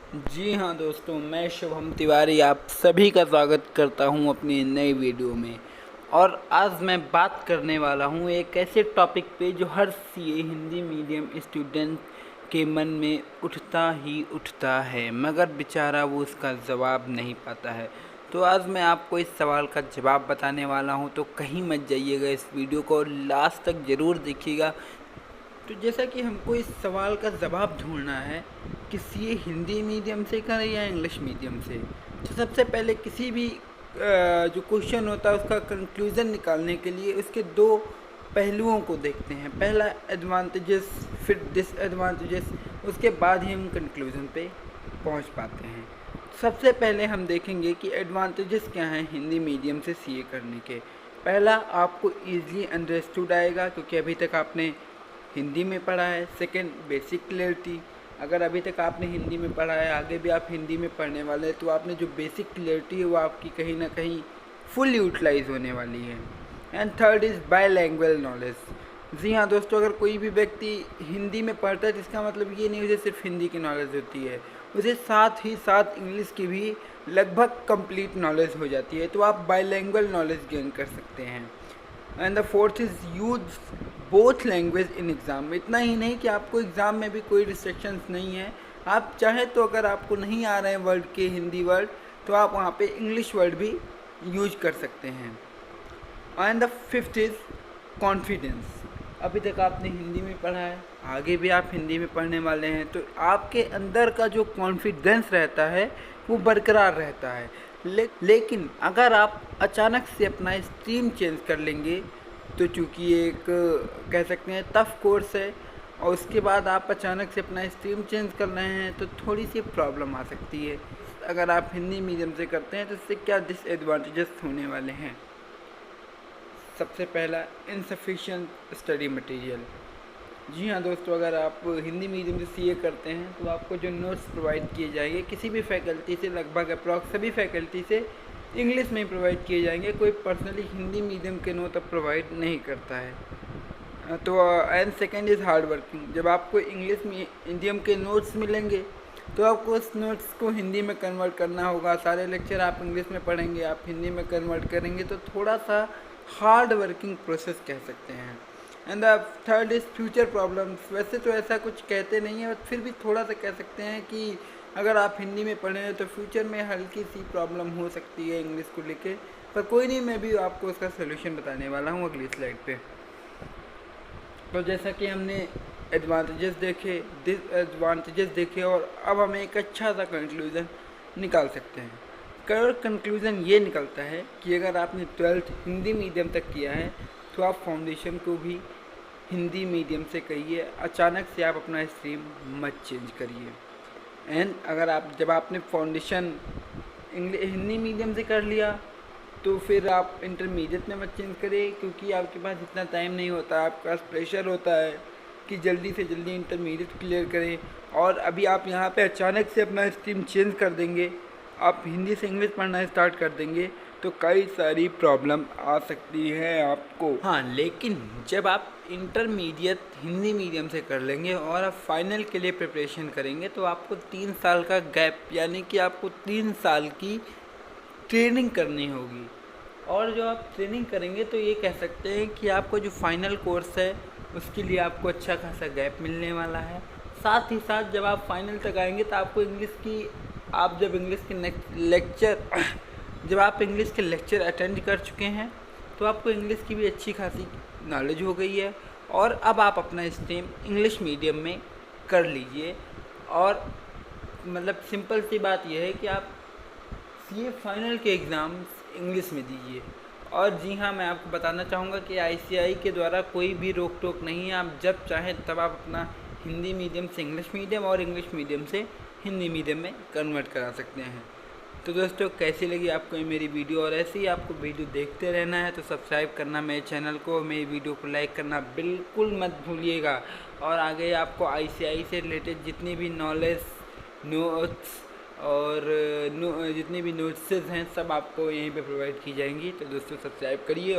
जी हाँ दोस्तों, मैं शुभम तिवारी आप सभी का स्वागत करता हूँ अपनी नई वीडियो में। और आज मैं बात करने वाला हूँ एक ऐसे टॉपिक पे जो हर सीए हिंदी मीडियम स्टूडेंट के मन में उठता ही उठता है, मगर बेचारा वो उसका जवाब नहीं पाता है। तो आज मैं आपको इस सवाल का जवाब बताने वाला हूँ, तो कहीं मत जाइएगा, इस वीडियो को लास्ट तक ज़रूर देखिएगा। तो जैसा कि हमको इस सवाल का जवाब ढूंढना है कि सीए हिंदी मीडियम से करें या इंग्लिश मीडियम से, तो सबसे पहले किसी भी जो क्वेश्चन होता है उसका कंक्लूज़न निकालने के लिए उसके दो पहलुओं को देखते हैं। पहला एडवांटेजेस, फिर डिसएडवांटेजेस, उसके बाद ही हम कंक्लूज़न पे पहुंच पाते हैं। सबसे पहले हम देखेंगे कि एडवांटेजेस क्या हैं हिंदी मीडियम से सीए करने के। पहला, आपको ईज़िली अंडरस्टूड आएगा क्योंकि अभी तक आपने हिंदी में पढ़ा है। सेकंड, बेसिक क्लियरिटी, अगर अभी तक आपने हिंदी में पढ़ा है, आगे भी आप हिंदी में पढ़ने वाले हैं, तो आपने जो बेसिक क्लियरिटी है वो आपकी कहीं ना कहीं फुल यूटिलाइज होने वाली है। And third is bilanguage knowledge. जी हाँ दोस्तों, अगर कोई भी व्यक्ति हिंदी में पढ़ता है तो इसका मतलब ये नहीं उसे सिर्फ हिंदी की नॉलेज होती है, उसे साथ ही साथ इंग्लिश की भी लगभग कंप्लीट नॉलेज हो जाती है, तो आप बायलैंग्वेज नॉलेज गेन कर सकते हैं। And the fourth is use both language in exam. इतना ही नहीं कि आपको एग्ज़ाम में भी कोई रिस्ट्रिक्शंस नहीं है, आप चाहे तो अगर आपको नहीं आ रहे हैं वर्ड के हिंदी वर्ड, तो आप वहाँ पे इंग्लिश वर्ड भी यूज कर सकते हैं। And the fifth is confidence. अभी तक आपने हिंदी में पढ़ा है, आगे भी आप हिंदी में पढ़ने वाले हैं, तो आपके अंदर का जो कॉन्फिडेंस रहता है वो बरकरार रहता है। लेकिन अगर आप अचानक से अपना स्ट्रीम चेंज कर लेंगे, तो चूँकि ये एक कह सकते हैं टफ कोर्स है, और उसके बाद आप अचानक से अपना स्ट्रीम चेंज कर रहे हैं, तो थोड़ी सी प्रॉब्लम आ सकती है। अगर आप हिंदी मीडियम से करते हैं तो इससे क्या डिसएडवांटेजेस होने वाले हैं। सबसे पहला, इनसफिशिएंट स्टडी मटेरियल। जी हाँ दोस्तों, अगर आप हिंदी मीडियम से सीए करते हैं तो आपको जो नोट्स प्रोवाइड किए जाएंगे किसी भी फैकल्टी से, लगभग अप्रॉक्स सभी फैकल्टी से इंग्लिश में ही प्रोवाइड किए जाएंगे। कोई पर्सनली हिंदी मीडियम के नोट अब प्रोवाइड नहीं करता है। तो and second is hard working. जब आपको इंग्लिश मीडियम के नोट्स मिलेंगे तो आपको उस नोट्स को हिंदी में कन्वर्ट करना होगा। सारे लेक्चर आप इंग्लिश में पढ़ेंगे, आप हिंदी में कन्वर्ट करेंगे, तो थोड़ा सा हार्ड वर्किंग प्रोसेस कह सकते हैं। And the third is future problems. वैसे तो ऐसा कुछ कहते नहीं है, फिर भी थोड़ा सा कह सकते हैं कि अगर आप हिंदी में पढ़े हैं तो फ्यूचर में हल्की सी प्रॉब्लम हो सकती है इंग्लिश को लेके, पर कोई नहीं, मैं भी आपको उसका सोल्यूशन बताने वाला हूँ अगली स्लाइड पे। तो जैसा कि हमने एडवांटेजेस देखे, डिसएडवांटेजेस देखे, और अब हमें एक अच्छा सा कंक्लूज़न निकाल सकते हैं। कंक्लूज़न ये निकलता है कि अगर आपने 12th हिंदी मीडियम तक किया है तो आप फाउंडेशन को भी हिंदी मीडियम से करिए, अचानक से आप अपना स्ट्रीम मत चेंज करिए। एंड अगर आप जब आपने फाउंडेशन हिंदी मीडियम से कर लिया तो फिर आप इंटरमीडिएट में मत चेंज करें, क्योंकि आपके पास इतना टाइम नहीं होता, आपके पास प्रेशर होता है कि जल्दी से जल्दी इंटरमीडिएट क्लियर करें। और अभी आप यहाँ पे अचानक से अपना स्ट्रीम चेंज कर देंगे, आप हिंदी से इंग्लिश पढ़ना स्टार्ट कर देंगे, तो कई सारी प्रॉब्लम आ सकती है आपको। हाँ, लेकिन जब आप इंटरमीडिएट हिंदी मीडियम से कर लेंगे और आप फाइनल के लिए प्रिपरेशन करेंगे, तो आपको 3 साल का गैप, यानी कि आपको 3 साल की ट्रेनिंग करनी होगी। और जो आप ट्रेनिंग करेंगे तो ये कह सकते हैं कि आपको जो फाइनल कोर्स है उसके लिए आपको अच्छा खासा गैप मिलने वाला है। साथ ही साथ जब आप फाइनल तक आएंगे तो आपको इंग्लिश की, आप जब इंग्लिश के लेक्चर जब आप इंग्लिश के लेक्चर अटेंड कर चुके हैं तो आपको इंग्लिश की भी अच्छी खासी नॉलेज हो गई है, और अब आप अपना स्ट्रीम इंग्लिश मीडियम में कर लीजिए। और मतलब सिंपल सी बात यह है कि आप सीए फाइनल के एग्ज़ाम्स इंग्लिश में दीजिए। और जी हाँ, मैं आपको बताना चाहूँगा कि आईसीएआई के द्वारा कोई भी रोक टोक नहीं है, आप जब चाहें तब आप अपना हिंदी मीडियम से इंग्लिश मीडियम और इंग्लिश मीडियम से हिंदी मीडियम में कन्वर्ट करा सकते हैं। तो दोस्तों, कैसी लगी आपको ये मेरी वीडियो, और ऐसे ही आपको वीडियो देखते रहना है तो सब्सक्राइब करना मेरे चैनल को, मेरी वीडियो को लाइक करना बिल्कुल मत भूलिएगा। और आगे आपको आईसीएआई से रिलेटेड जितनी भी नॉलेज, नोट्स और जितने भी नोट्सेस हैं सब आपको यहीं पे प्रोवाइड की जाएंगी। तो दोस्तों, सब्सक्राइब करिए।